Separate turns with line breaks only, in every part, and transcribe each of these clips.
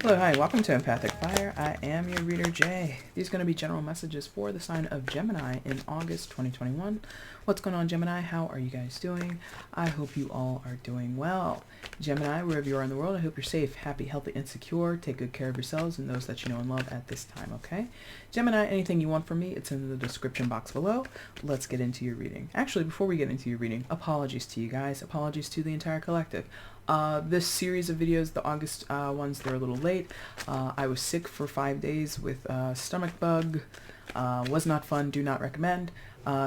Hello, hi, welcome to EmpathicFire. I am your reader, Jay. These are going to be general messages for the sign of Gemini in August 2021. What's going on, Gemini? How are you guys doing? I hope you all are doing well. Gemini, wherever you are in the world, I hope you're safe, happy, healthy, and secure. Take good care of yourselves and those that you know and love at this time, okay? Gemini, anything you want from me, it's in the description box below. Let's get into your reading. Actually, before we get into your reading, apologies to you guys. Apologies to the entire collective. This series of videos, the August ones, they're a little late. I was sick for 5 days with a stomach bug. Was not fun, do not recommend.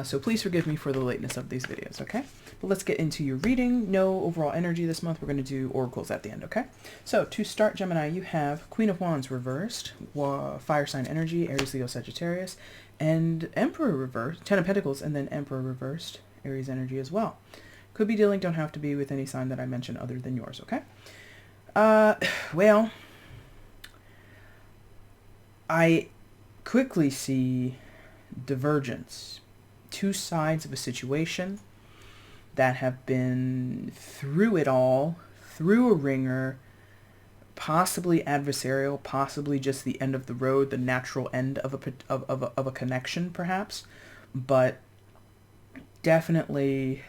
So please forgive me for the lateness of these videos, okay? But let's get into your reading. No overall energy this month. We're going to do oracles at the end, okay? So to start, Gemini, you have Queen of Wands reversed, fire sign energy, Aries, Leo, Sagittarius, and Emperor reversed, Ten of Pentacles, and then Emperor reversed, Aries energy as well. Could be dealing, don't have to be with any sign that I mentioned other than yours, okay? Well, I quickly see divergence. Two sides of a situation that have been through it all, through a ringer, possibly adversarial, possibly just the end of the road, the natural end of a connection, perhaps. But definitely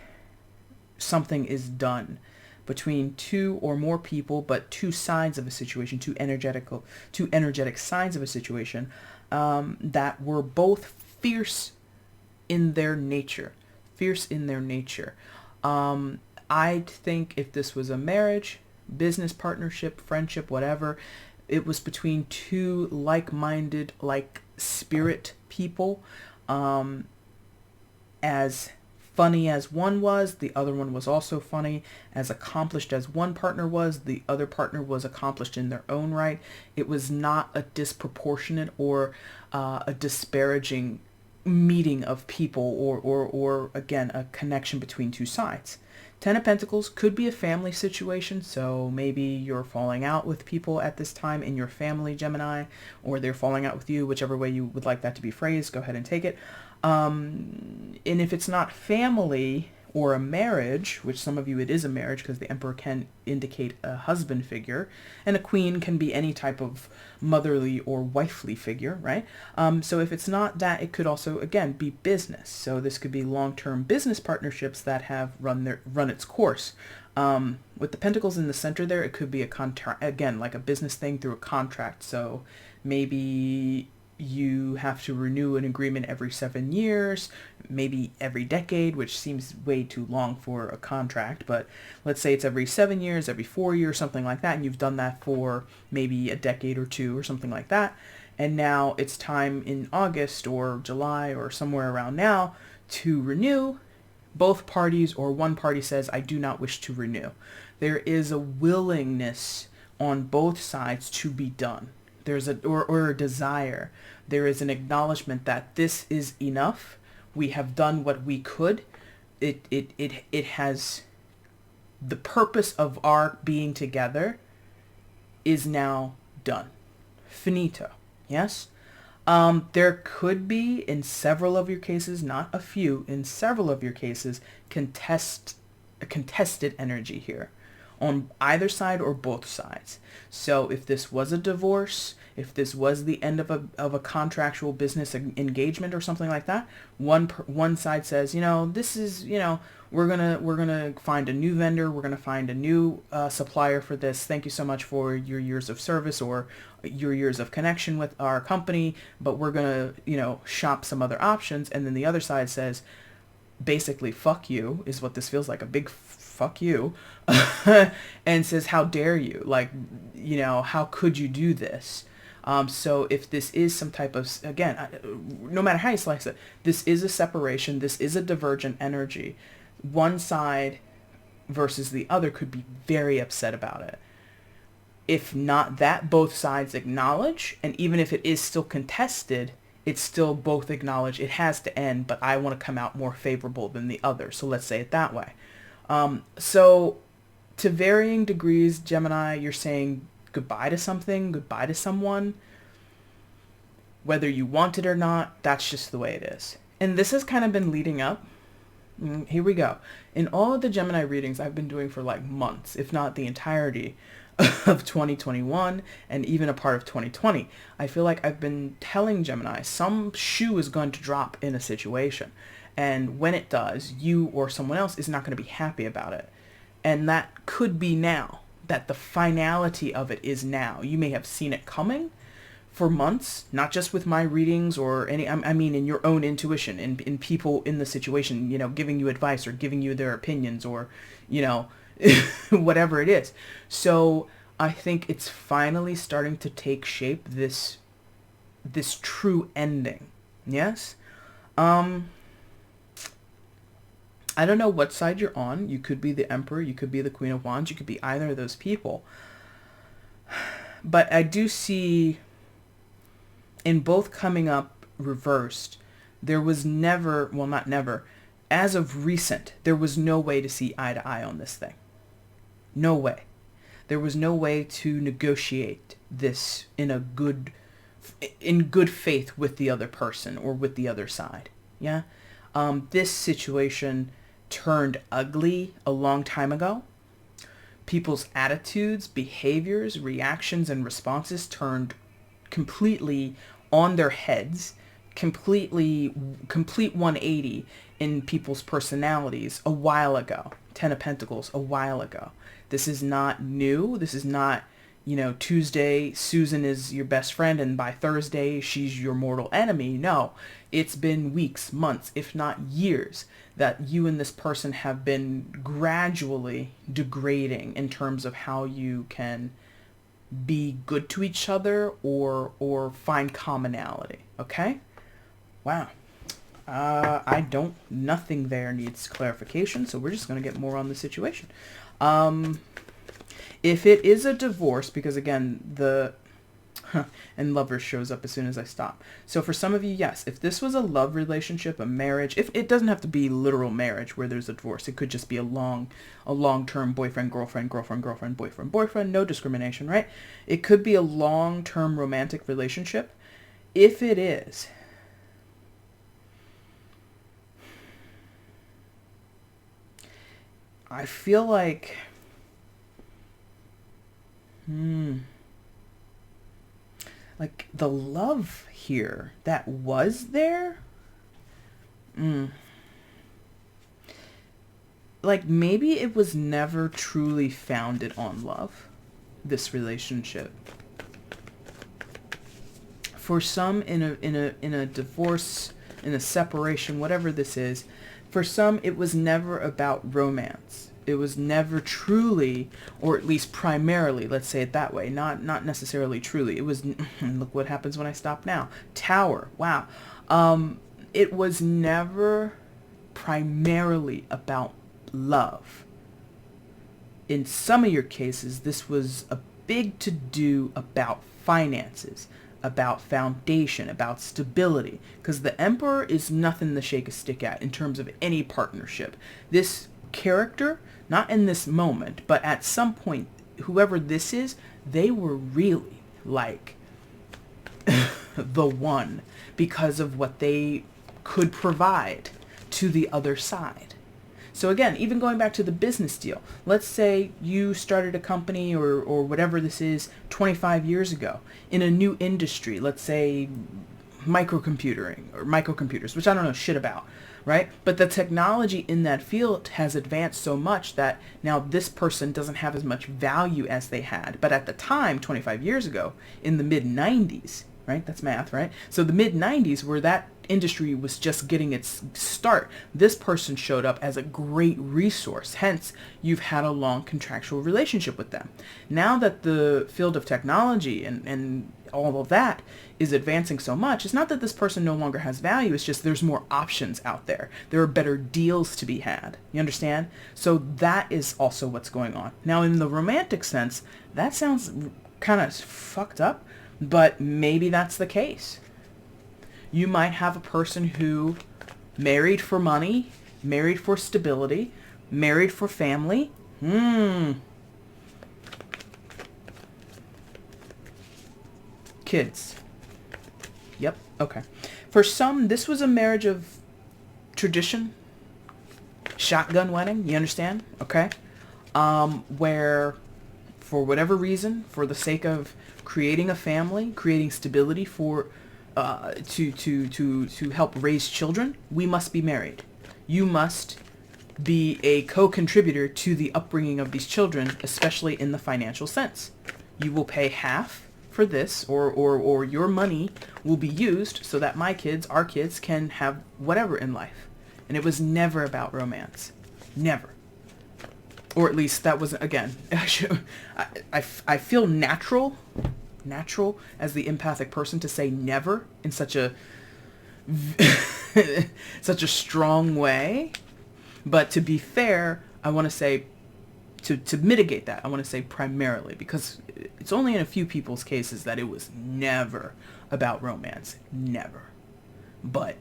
something is done between two or more people, but two sides of a situation, two energetic sides of a situation that were both fierce in their nature. I think if this was a marriage, business partnership, friendship, whatever, it was between two like-minded, like spirit people. As funny as one was, the other one was also funny. As accomplished as one partner was, the other partner was accomplished in their own right. It was not a disproportionate or a disparaging meeting of people or again, a connection between two sides. Ten of Pentacles could be a family situation, so maybe you're falling out with people at this time in your family, Gemini, or they're falling out with you, whichever way you would like that to be phrased, go ahead and take it. And if it's not family or a marriage, which some of you it is a marriage because the Emperor can indicate a husband figure, and a queen can be any type of motherly or wifely figure, right? So if it's not that, it could also, again, be business. So this could be long-term business partnerships that have run its course. With the Pentacles in the center there, it could be a contract, again, like a business thing through a contract. So maybe you have to renew an agreement every 7 years, maybe every decade, which seems way too long for a contract, but let's say it's every 7 years, every 4 years, something like that, and you've done that for maybe a decade or two or something like that, and now it's time in August or July or somewhere around now to renew. Both parties or one party says, I do not wish to renew. There is a willingness on both sides to be done. There's or a desire. There is an acknowledgement that this is enough. We have done what we could. It has the purpose of our being together is now done. Finito. Yes? There could be, in several of your cases, not a few, in several of your cases, a contested energy here on either side or both sides. So if this was a divorce, if this was the end of a contractual business engagement or something like that, one side says, this is, we're gonna find a new vendor, we're gonna find a new supplier for this. Thank you so much for your years of service or your years of connection with our company, but we're gonna, shop some other options. And then the other side says, basically, fuck you, is what this feels like, a big fuck you, and says, how dare you? Like, how could you do this? So if this is some type of, again, no matter how you slice it, this is a separation, this is a divergent energy. One side versus the other could be very upset about it. If not that, both sides acknowledge, and even if it is still contested, it's still both acknowledge it has to end, but I want to come out more favorable than the other. So let's say it that way. So to varying degrees, Gemini, you're saying goodbye to something, goodbye to someone. Whether you want it or not, that's just the way it is. And this has kind of been leading up. Here we go. In all of the Gemini readings I've been doing for like months, if not the entirety of 2021 and even a part of 2020. I feel like I've been telling Gemini some shoe is going to drop in a situation. And when it does, you or someone else is not going to be happy about it. And that could be now, that the finality of it is now. You may have seen it coming for months, not just with my readings or any, I mean, in your own intuition, in people in the situation, you know, giving you advice or giving you their opinions or, you know, whatever it is. So I think it's finally starting to take shape, this true ending. Yes? I don't know what side you're on. You could be the Emperor, you could be the Queen of Wands, you could be either of those people. But I do see in both coming up reversed, there was never, well, not never, as of recent, there was no way to see eye to eye on this thing. No way. There was no way to negotiate this in good faith with the other person or with the other side. Yeah? This situation turned ugly a long time ago. People's attitudes, behaviors, reactions, and responses turned completely on their heads, complete 180 in people's personalities a while ago. 10 of Pentacles a while ago. This is not new. This is not, you know, Tuesday Susan is your best friend and by Thursday she's your mortal enemy. No, it's been weeks, months, if not years that you and this person have been gradually degrading in terms of how you can be good to each other or find commonality. Okay? Wow. Nothing there needs clarification, so we're just going to get more on the situation. If it is a divorce, because again, and Lovers shows up as soon as I stop. So for some of you, yes, if this was a love relationship, a marriage, if it doesn't have to be literal marriage where there's a divorce, it could just be a long-term boyfriend, girlfriend, boyfriend, boyfriend, no discrimination, right? It could be a long-term romantic relationship. If it is, I feel like, like the love here that was there, like maybe it was never truly founded on love, this relationship. For some in a divorce, in a separation, whatever this is, for some it was never about romance. It was never truly, or at least primarily, let's say it that way, not necessarily truly. It was, look what happens when I stop now. Tower, wow. It was never primarily about love. In some of your cases, this was a big to-do about finances, about foundation, about stability, because the Emperor is nothing to shake a stick at in terms of any partnership. This character, not in this moment, but at some point, whoever this is, they were really like the one because of what they could provide to the other side. So again, even going back to the business deal, let's say you started a company or whatever this is 25 years ago in a new industry, let's say microcomputing or microcomputers, which I don't know shit about, right? But the technology in that field has advanced so much that now this person doesn't have as much value as they had. But at the time, 25 years ago, in the mid-90s, right? That's math, right? So the mid-90s, where that industry was just getting its start, this person showed up as a great resource. Hence, you've had a long contractual relationship with them. Now that the field of technology and all of that is advancing so much, it's not that this person no longer has value, it's just there's more options out there. There are better deals to be had. You understand? So that is also what's going on. Now, in the romantic sense, that sounds kind of fucked up, but maybe that's the case. You might have a person who married for money, married for stability, married for family. Kids. Yep, okay. For some, this was a marriage of tradition, shotgun wedding, you understand? Okay? Where for whatever reason, for the sake of creating a family, creating stability for to help raise children, we must be married. You must be a co-contributor to the upbringing of these children, especially in the financial sense. You will pay half for this, or your money will be used so that my kids, our kids, can have whatever in life. And it was never about romance. Never. Or at least that was, again, I feel natural as the empathic person to say never in such a such a strong way. But to be fair, I want to say, to mitigate that, I want to say primarily, because it's only in a few people's cases that it was never about romance. Never. But,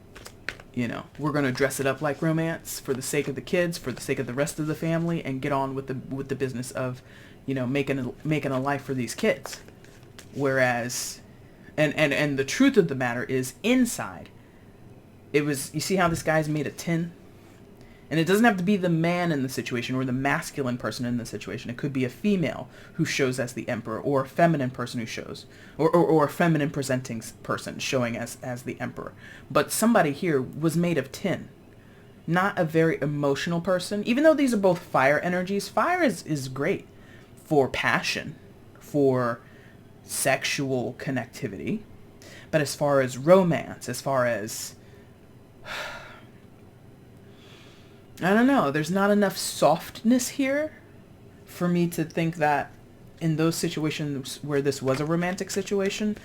you know, we're going to dress it up like romance for the sake of the kids, for the sake of the rest of the family, and get on with the business of, you know, making a life for these kids. Whereas, and the truth of the matter is, inside, it was, you see how this guy's made of tin? And it doesn't have to be the man in the situation or the masculine person in the situation. It could be a female who shows as the emperor, or a feminine person who shows, or a feminine presenting person showing as the emperor. But somebody here was made of tin. Not a very emotional person. Even though these are both fire energies, fire is great for passion, for sexual connectivity. But as far as romance, as far as, I don't know, there's not enough softness here for me to think that in those situations where this was a romantic situation,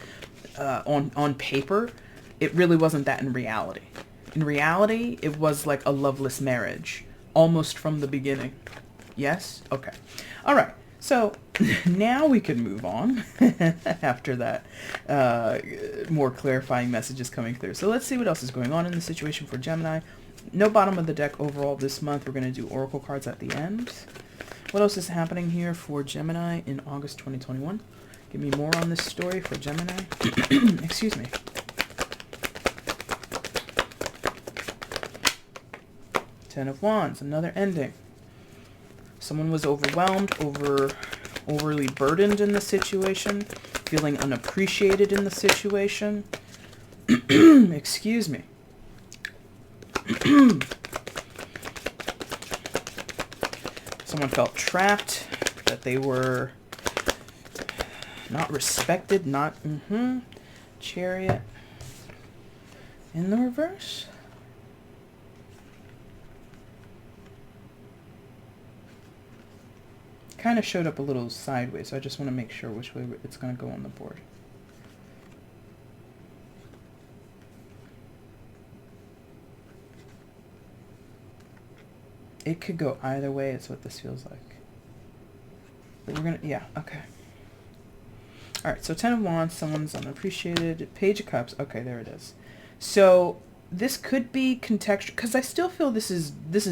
on paper, it really wasn't that in reality. In reality, it was like a loveless marriage, almost from the beginning. Yes? Okay. All right. So now we can move on after that more clarifying messages coming through. So let's see what else is going on in the situation for Gemini. No bottom of the deck overall this month. We're going to do oracle cards at the end. What else is happening here for Gemini in August 2021? Give me more on this story for Gemini. Excuse me. Ten of Wands, another ending. Someone was overwhelmed, overly burdened in the situation, feeling unappreciated in the situation. Excuse me. Someone felt trapped, that they were not respected, not, Chariot in the reverse. Kind of showed up a little sideways, so I just want to make sure which way it's going to go on the board. It could go either way, it's what this feels like. But we're going to, yeah, okay. Alright, so Ten of Wands, someone's unappreciated. Page of Cups, okay, there it is. So this could be contextual, because I still feel this is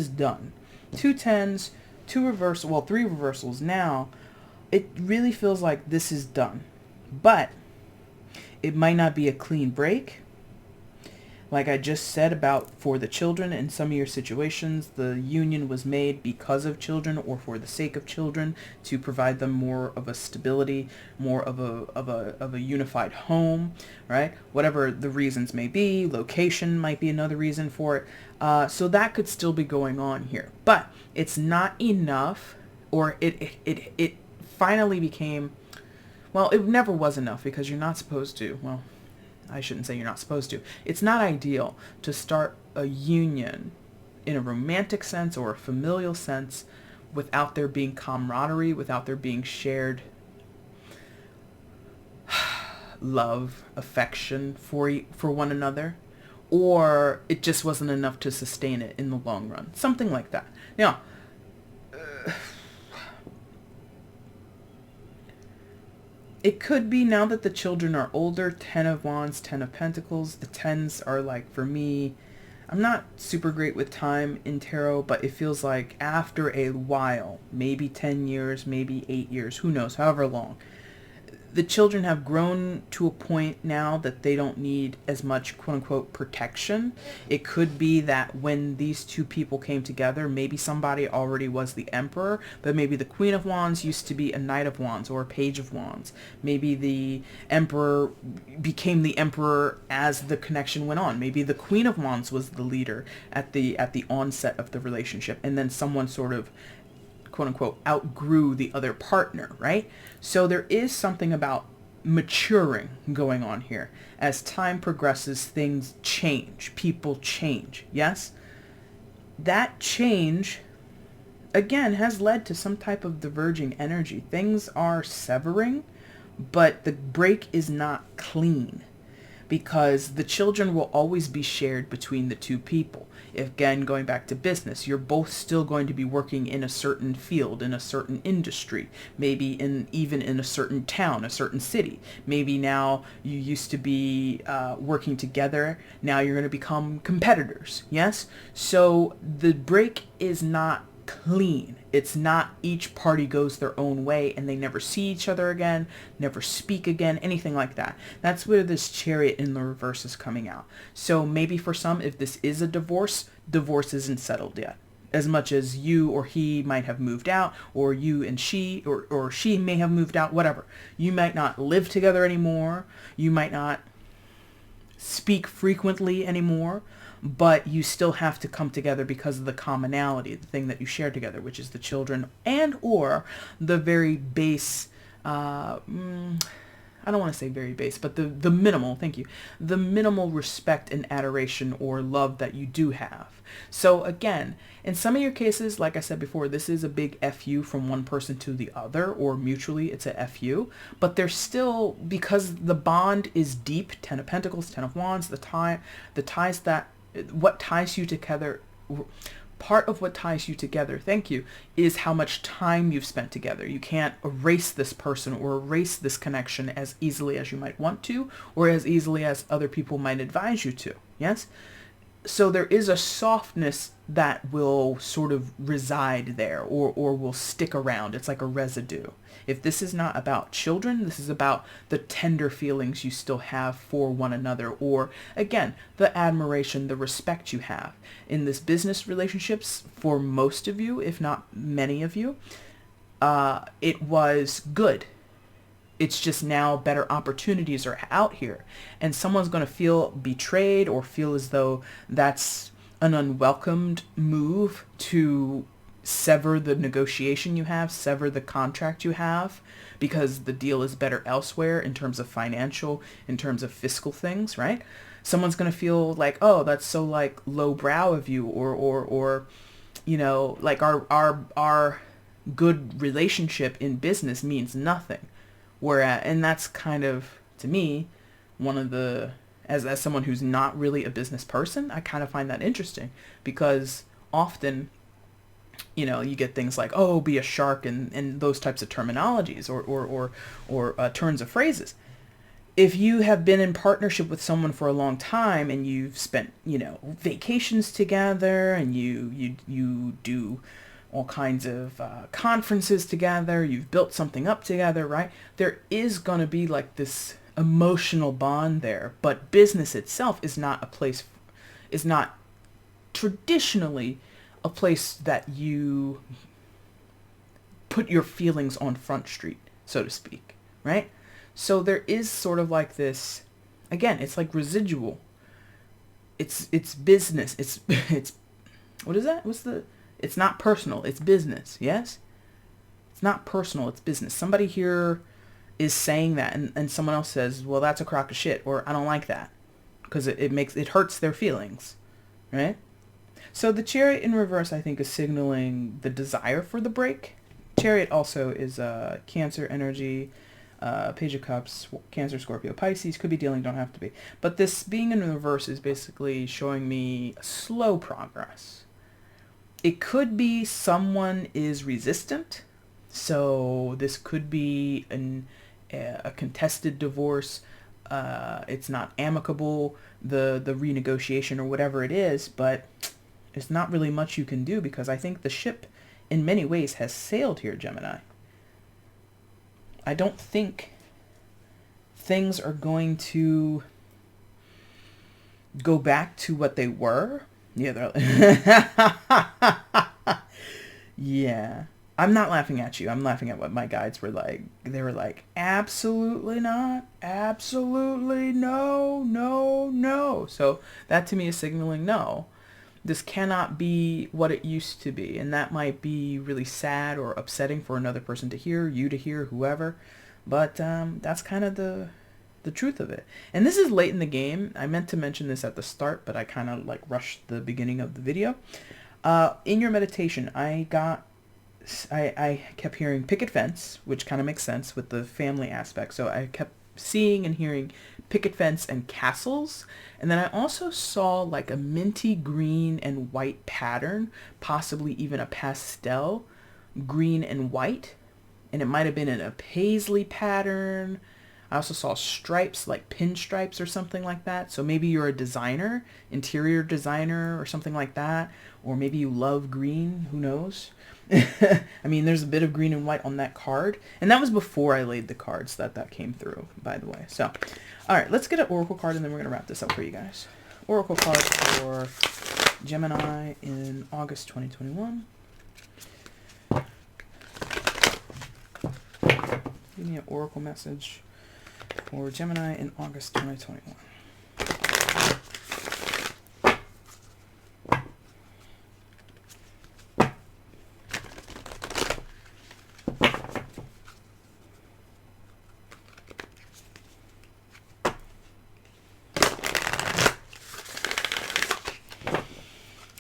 done. 2 tens, 2 reversals, well, 3 reversals now. It really feels like this is done. But it might not be a clean break. Like I just said about for the children, in some of your situations, the union was made because of children or for the sake of children, to provide them more of a stability, more of a unified home, right? Whatever the reasons may be, location might be another reason for it. So that could still be going on here, but it's not enough, or it finally became, well, it never was enough, because you're not supposed to, well, I shouldn't say you're not supposed to. It's not ideal to start a union in a romantic sense or a familial sense without there being camaraderie, without there being shared love, affection for one another, or it just wasn't enough to sustain it in the long run. Something like that. Now, it could be now that the children are older, 10 of Wands, 10 of Pentacles. The 10s are like, for me, I'm not super great with time in tarot, but it feels like after a while, maybe 10 years, maybe 8 years, who knows, however long, the children have grown to a point now that they don't need as much quote unquote protection. It could be that when these two people came together, maybe somebody already was the emperor, but maybe the Queen of Wands used to be a Knight of Wands or a Page of Wands. Maybe the emperor became the emperor as the connection went on. Maybe the Queen of Wands was the leader at the onset of the relationship, and then someone sort of quote unquote outgrew the other partner, right? So there is something about maturing going on here. As time progresses, things change, people change. Yes, that change again has led to some type of diverging energy. Things are severing, but the break is not clean, because the children will always be shared between the two people. Again, going back to business, you're both still going to be working in a certain field, in a certain industry, maybe even in a certain town, a certain city. Maybe now you used to be working together, now you're going to become competitors, yes? So the break is not clean. It's not each party goes their own way and they never see each other again, never speak again, anything like that. That's where this Chariot in the reverse is coming out. So maybe for some, if this is a divorce isn't settled yet. As much as you or he might have moved out, or you and she, or she may have moved out, whatever. You might not live together anymore. You might not speak frequently anymore, but you still have to come together because of the commonality, the thing that you share together, which is the children and or the very base, I don't want to say very base, but the minimal, thank you, the minimal respect and adoration or love that you do have. So again, in some of your cases, like I said before, this is a big FU from one person to the other, or mutually it's a FU, but there's still, because the bond is deep, 10 of Pentacles, 10 of Wands, the ties that, what ties you together, part of what ties you together, thank you, is how much time you've spent together. You can't erase this person or erase this connection as easily as you might want to, or as easily as other people might advise you to, yes? So there is a softness that will sort of reside there, or will stick around. It's like a residue. If this is not about children, this is about the tender feelings you still have for one another, or again, the admiration, the respect you have. In this business relationships, for most of you, if not many of you, it was good. It's just now better opportunities are out here, and someone's going to feel betrayed or feel as though that's an unwelcomed move to sever the negotiation you have, sever the contract you have, because the deal is better elsewhere in terms of financial, in terms of fiscal things, right? Someone's going to feel like, oh, that's so like lowbrow of you, or you know, like our good relationship in business means nothing. Whereas, and that's kind of, to me, one of the, as someone who's not really a business person, I kind of find that interesting, because often, you know, you get things like, oh, be a shark, and those types of terminologies or turns of phrases. If you have been in partnership with someone for a long time and you've spent, you know, vacations together, and you do all kinds of conferences together, you've built something up together, right? There is going to be like this emotional bond there, but business itself is not a place, is not traditionally a place that you put your feelings on Front Street, so to speak, right? So there is sort of like this, again, it's like residual. It's business. It's what is that? It's not personal, it's business, yes? It's not personal, it's business. Somebody here is saying that, and someone else says, well, that's a crock of shit, or I don't like that, because it hurts their feelings, right? So the Chariot in reverse, I think, is signaling the desire for the break. Chariot also is Cancer energy, Page of Cups, Cancer, Scorpio, Pisces, could be dealing, don't have to be. But this being in reverse is basically showing me slow progress. It could be someone is resistant, so this could be a contested divorce. It's not amicable, the renegotiation or whatever it is, but there's not really much you can do, because I think the ship in many ways has sailed here, Gemini. I don't think things are going to go back to what they were. Yeah, they're yeah. I'm not laughing at you. I'm laughing at what my guides were like. They were like, absolutely not. Absolutely no, no, no. So that to me is signaling no. This cannot be what it used to be. And that might be really sad or upsetting for another person to hear, you to hear, whoever. But that's kind of the truth of it. And this is late in the game. I meant to mention this at the start, but I kind of like rushed the beginning of the video. In your meditation, I kept hearing picket fence, which kind of makes sense with the family aspect. So I kept seeing and hearing picket fence and castles. And then I also saw like a minty green and white pattern, possibly even a pastel green and white. And it might have been in a paisley pattern. I also saw stripes, like pinstripes or something like that. So maybe you're a designer, interior designer or something like that. Or maybe you love green, who knows? I mean, there's a bit of green and white on that card. And that was before I laid the cards that came through, by the way. So, all right, let's get an oracle card and then we're going to wrap this up for you guys. Oracle card for Gemini in August 2021. Give me an oracle message for Gemini in August 2021.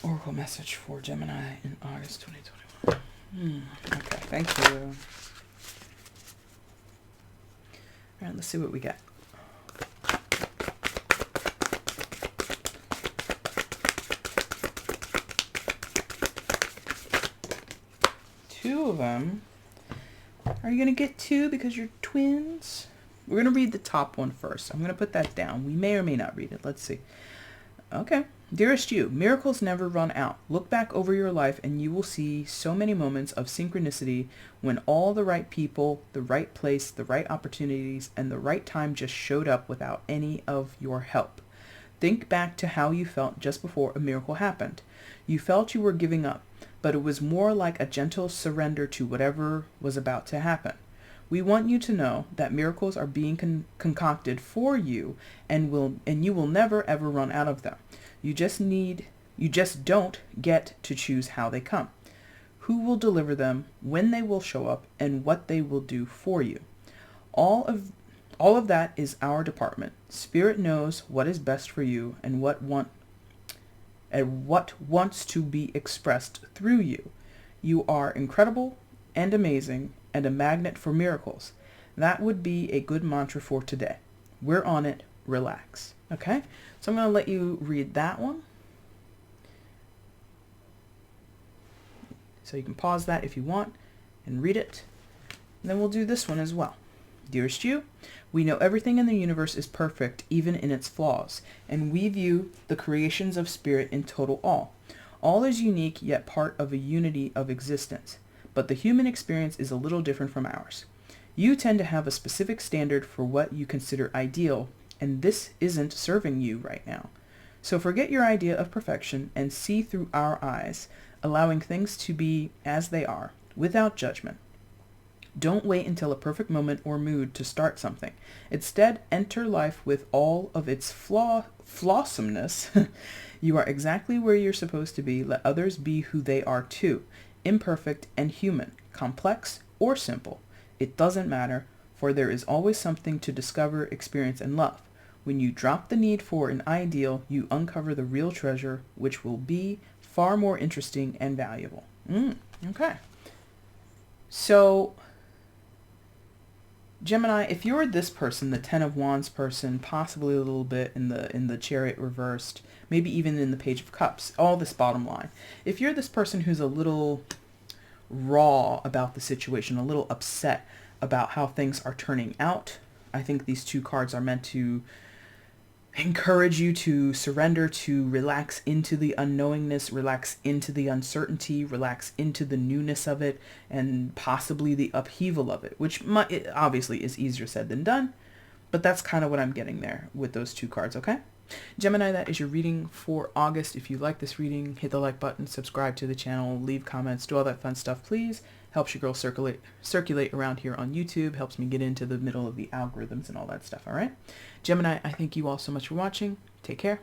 Oracle message for Gemini in August 2021. Okay, thank you. All right, let's see what we get. Two of them. Are you going to get two because you're twins? We're going to read the top one first. I'm going to put that down. We may or may not read it. Let's see. Okay. Dearest you, miracles never run out. Look back over your life and you will see so many moments of synchronicity when all the right people, the right place, the right opportunities, and the right time just showed up without any of your help. Think back to how you felt just before a miracle happened. You felt you were giving up, but it was more like a gentle surrender to whatever was about to happen. We want you to know that miracles are being concocted for you and you will never ever run out of them. You just don't get to choose how they come, who will deliver them, when they will show up, and what they will do for you. All of that is our department. Spirit knows what is best for you and what wants to be expressed through you. You are incredible and amazing and a magnet for miracles. That would be a good mantra for today. We're on it. Relax. Okay? So I'm going to let you read that one. So you can pause that if you want and read it. And then we'll do this one as well. Dearest you, we know everything in the universe is perfect, even in its flaws, and we view the creations of spirit in total awe. All is unique, yet part of a unity of existence. But the human experience is a little different from ours. You tend to have a specific standard for what you consider ideal, and this isn't serving you right now. So forget your idea of perfection and see through our eyes, allowing things to be as they are, without judgment. Don't wait until a perfect moment or mood to start something. Instead, enter life with all of its flawsomeness. You are exactly where you're supposed to be. Let others be who they are too, imperfect and human, complex or simple. It doesn't matter, for there is always something to discover, experience, and love. When you drop the need for an ideal, you uncover the real treasure, which will be far more interesting and valuable. Okay. So, Gemini, if you're this person, the Ten of Wands person, possibly a little bit in the Chariot reversed, maybe even in the Page of Cups, all this bottom line. If you're this person who's a little raw about the situation, a little upset about how things are turning out, I think these two cards are meant to encourage you to surrender, to relax into the unknowingness, relax into the uncertainty, relax into the newness of it, and possibly the upheaval of it, which obviously is easier said than done. But that's kind of what I'm getting there with those two cards, okay? Gemini, that is your reading for August. If you like this reading, hit the like button, subscribe to the channel, leave comments, do all that fun stuff, please. Helps your girl circulate around here on YouTube, helps me get into the middle of the algorithms and all that stuff, all right? Gemini, I thank you all so much for watching. Take care.